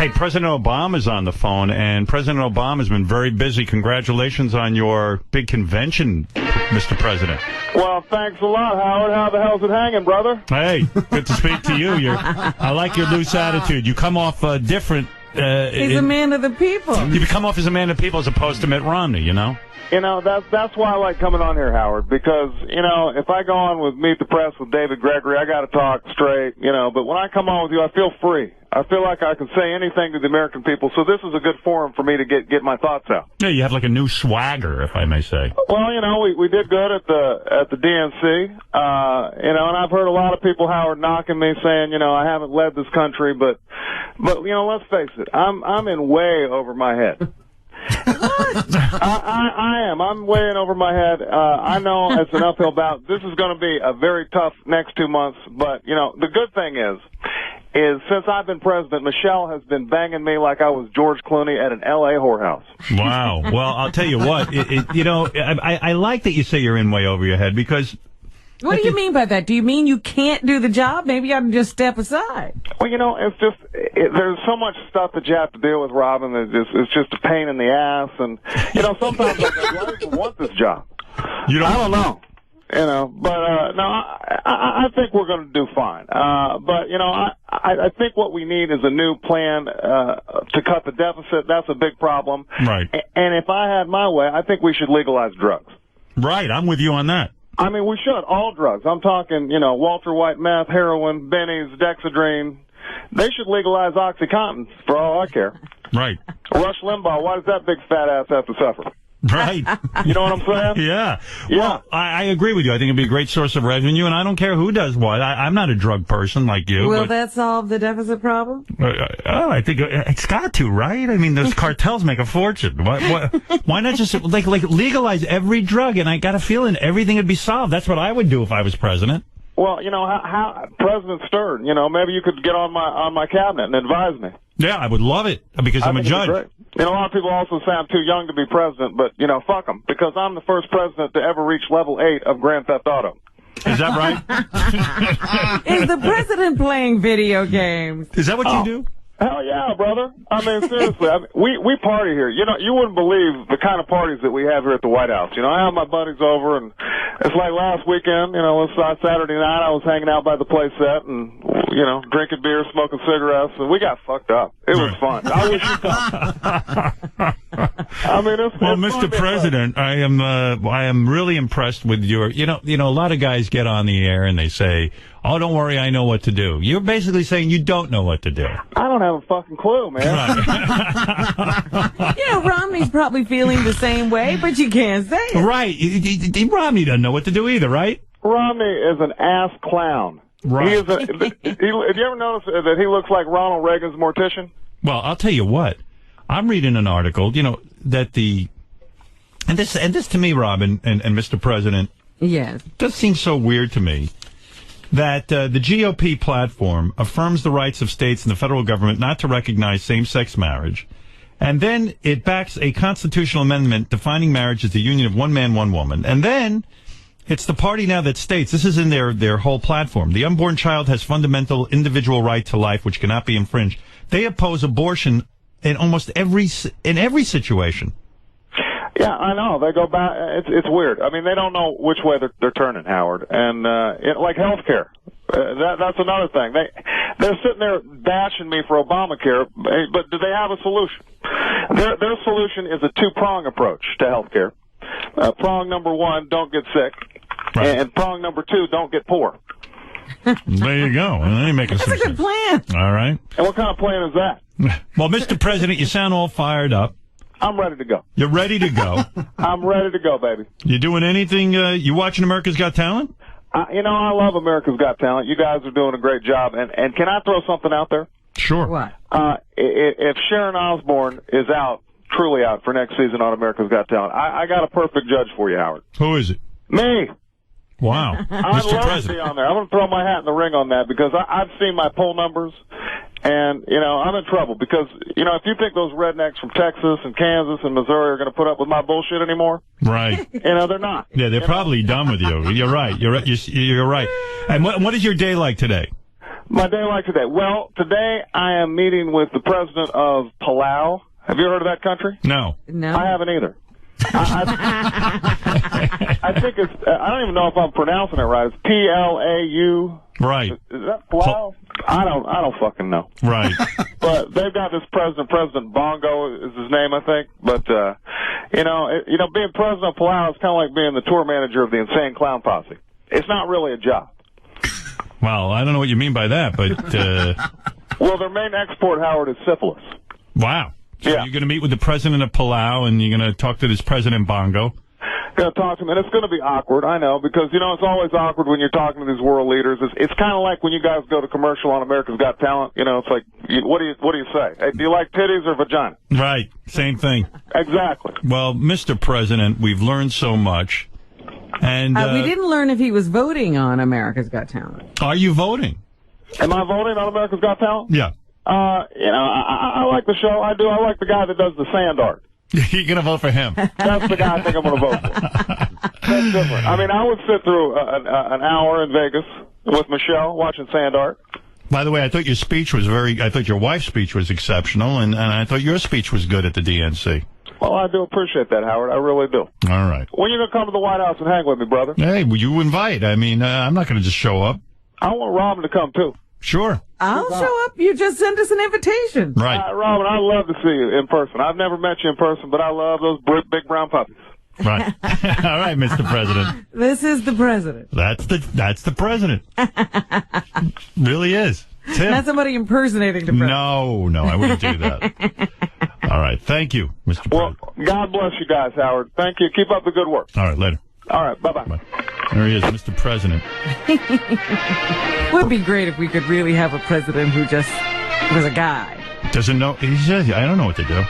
Hey, President Obama's on the phone, and President Obama's been very busy. Congratulations on your big convention, Mr. President. Well, thanks a lot, Howard. How the hell's it hanging, brother? Hey, good to speak to you. I like your loose attitude. You come off different. He's a man of the people. You come off as a man of the people as opposed to Mitt Romney, you know? You know, that's why I like coming on here, Howard, because, you know, if I go on with Meet the Press with David Gregory, I got to talk straight, you know, but when I come on with you, I feel free. I feel like I can say anything to the American people, so this is a good forum for me to get my thoughts out. Yeah, you have like a new swagger, if I may say. Well, you know, we did good at the DNC, you know, and I've heard a lot of people, Howard, knocking me, saying, you know, I haven't led this country, but you know, let's face it, I'm in way over my head. I am. I'm way in over my head. I know it's an uphill battle. This is going to be a very tough next 2 months, but, you know, the good thing is since I've been president, Michelle has been banging me like I was George Clooney at an L.A. whorehouse. Wow. Well, I'll tell you what, you know, I like that you say you're in way over your head because... What do you mean by that? Do you mean you can't do the job? Maybe you ought to just step aside. Well, you know, it's just there's so much stuff that you have to deal with, Robin. It's just a pain in the ass, and you know, sometimes I don't even want this job. I don't know, you know, but no, I think we're going to do fine. But you know, I think what we need is a new plan to cut the deficit. That's a big problem. Right. And if I had my way, I think we should legalize drugs. Right. I'm with you on that. I mean, we should. All drugs. I'm talking, you know, Walter White meth, heroin, Benny's, Dexedrine. They should legalize OxyContin for all I care. Right. Rush Limbaugh, why does that big fat ass have to suffer? Right. You know what I'm saying? Yeah. Yeah. Well, I agree with you. I think it'd be a great source of revenue, and I don't care who does what. I'm not a drug person like you. Will that solve the deficit problem? I think it's got to, right? I mean, those cartels make a fortune. Why not just like legalize every drug? And I got a feeling everything would be solved. That's what I would do if I was president. Well, you know, how President Stern, you know, maybe you could get on my cabinet and advise me. Yeah, I would love it because I'm a judge. Great. You know, a lot of people also say I'm too young to be president, but, you know, fuck them, because I'm the first president to ever reach level 8 of Grand Theft Auto. Is that right? Is the president playing video games? Is that what you do? Hell yeah, brother. I mean, seriously, we party here. You know, you wouldn't believe the kind of parties that we have here at the White House. You know, I have my buddies over, and it's like last weekend, you know, Saturday night, I was hanging out by the play set and, you know, drinking beer, smoking cigarettes, and we got fucked up. It was fun. I wish you could. I mean, it's Mr. President, I am really impressed with your, you know, a lot of guys get on the air and they say, oh, don't worry, I know what to do. You're basically saying you don't know what to do. I don't have a fucking clue, man. Right. You know, Romney's probably feeling the same way, but you can't say it. Right. Romney doesn't know what to do either, right? Romney is an ass clown. Right. Have you ever noticed that he looks like Ronald Reagan's mortician? Well, I'll tell you what. I'm reading an article, you know, that and this to me, Robin, and Mr. President, yes, does seem so weird to me that the GOP platform affirms the rights of states and the federal government not to recognize same-sex marriage, and then it backs a constitutional amendment defining marriage as the union of one man, one woman, and then it's the party now that states, this is in their whole platform, the unborn child has fundamental individual right to life which cannot be infringed. They oppose abortion in almost every situation. Yeah, I know. They go back. It's weird. I mean, they don't know which way they're turning, Howard. And like healthcare, that's another thing. They're sitting there bashing me for Obamacare, but do they have a solution? Their solution is a two-prong approach to healthcare. Prong number 1, don't get sick, right. And prong number 2, don't get poor. There you go. That's a good plan. All right. And what kind of plan is that? Well, Mr. President, you sound all fired up. I'm ready to go. You're ready to go. I'm ready to go, baby. You doing anything? You watching America's Got Talent? You know, I love America's Got Talent. You guys are doing a great job. And can I throw something out there? Sure. What? If Sharon Osbourne is truly out for next season on America's Got Talent, I got a perfect judge for you, Howard. Who is it? Me. Wow. I'd Mr. love President. to be on there. I'm going to throw my hat in the ring on that because I've seen my poll numbers, and, you know, I'm in trouble because, you know, if you think those rednecks from Texas and Kansas and Missouri are going to put up with my bullshit anymore, right? You know, they're not. Yeah, they're probably done with you. You're right. You're right. And what is your day like today? My day like today. Well, today I am meeting with the president of Palau. Have you heard of that country? No. No. I haven't either. I think it's, I don't even know if I'm pronouncing it right. It's P-L-A-U. Right. Is that Palau? I don't fucking know. Right. But they've got this President Bongo is his name, I think. But, being president of Palau is kind of like being the tour manager of the Insane Clown Posse. It's not really a job. Well, I don't know what you mean by that, but... Well, their main export, Howard, is syphilis. Wow. So Yeah. you're going to meet with the president of Palau, and you're going to talk to this President Bongo. Going to talk to him, and it's going to be awkward, I know, because, it's always awkward when you're talking to these world leaders. It's kind of like when you guys go to commercial on America's Got Talent. It's like, what do you say? Hey, do you like titties or vagina? Right. Same thing. Exactly. Well, Mr. President, we've learned so much. And we didn't learn if he was voting on America's Got Talent. Are you voting? Am I voting on America's Got Talent? Yeah. I like the show. I do. I like the guy that does the sand art. You're going to vote for him. That's the guy I think I'm going to vote for. That's different. I mean, I would sit through an hour in Vegas with Michelle watching sand art. By the way, I thought your speech was I thought your wife's speech was exceptional, and I thought your speech was good at the DNC. Well, I do appreciate that, Howard. I really do. All right. When are you going to come to the White House and hang with me, brother? Hey, will you invite? I mean, I'm not going to just show up. I want Robin to come, too. Sure. I'll show up. You just send us an invitation. Right. Robin, I'd love to see you in person. I've never met you in person, but I love those big brown puppies. Right. All right, Mr. President. This is the president. That's the president. Really is. Tim. Not somebody impersonating the president. No, I wouldn't do that. All right. Thank you, Mr. Well, President. God bless you guys, Howard. Thank you. Keep up the good work. All right, later. All right, bye-bye. Bye. There he is, Mr. President. It would be great if we could really have a president who just was a guy. Doesn't know. He says, I don't know what to do.